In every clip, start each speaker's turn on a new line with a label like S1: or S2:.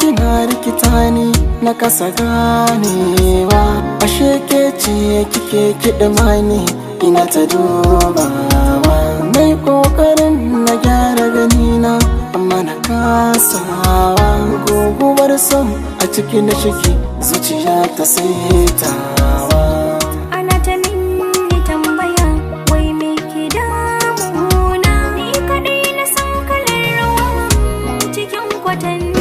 S1: kina rikita ni na kasa ganewa, ashe ke ce kike kiɗima ni ina ta dubawa. Mai ƙoƙarin na gyara ganina amma na kasawa, guguwar son a ciki na shiki zuciya ta saitawa.
S2: Ana ta minni tambaya wai me ke damuna, ni kaɗai na san kalar rawa cikin kwatanni.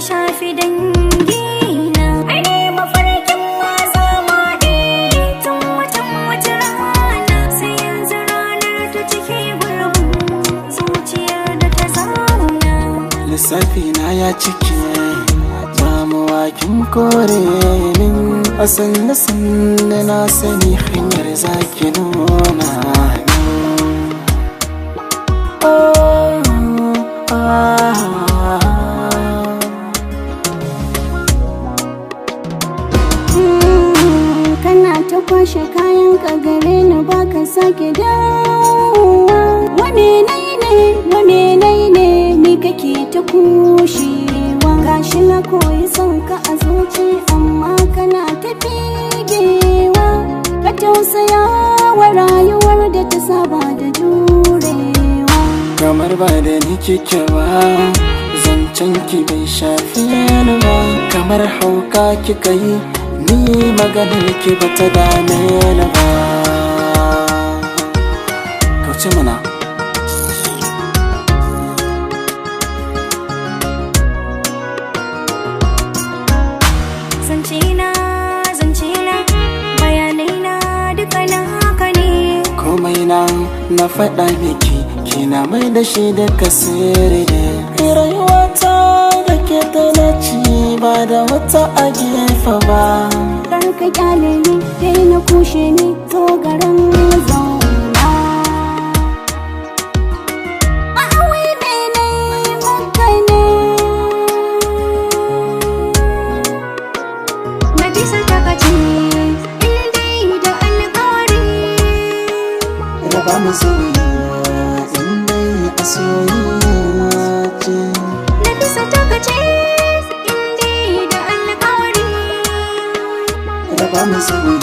S2: Shafi dangina ai ne mafarkin wasa maɗi tun wata rana, sai yanzu ranar ta cike gurbin zuciyar da ta zauna.
S1: Lissafi na ya cike damuwa kin kore min, a sanne na sani hanyar zaki nuna
S2: ta kwashe kayan ka gare ni baka sake dawowa. Wa menene ni kake ta kushewa, gashi na koyi son ka a zuci amma kana ta figewa. Ka tausaya wa rayuwar da ta saba da jurewa.
S1: Kamar ba da ni kike ba, zancen ki bai shafe ni ba. Kamar hauka kika yi, ni maganar ki bata dame ni ba. Kauce mana.
S2: Zancena bayanai na duka na haka ne.
S1: Komai na faɗa miki kina mai da shi duka sirri ne. Rayuwata da ke tana ci ba da wata a gefe ba.
S2: Ka kyale ni dai na kushe ni to garin zauna. Wai mene maka ne na bisa takaci in dai da alƙawari.
S1: Raba mu soyayya in dai a soyayya ce.
S2: Na bisa takaci in dai da alƙawari.
S1: Raba mu soyayya.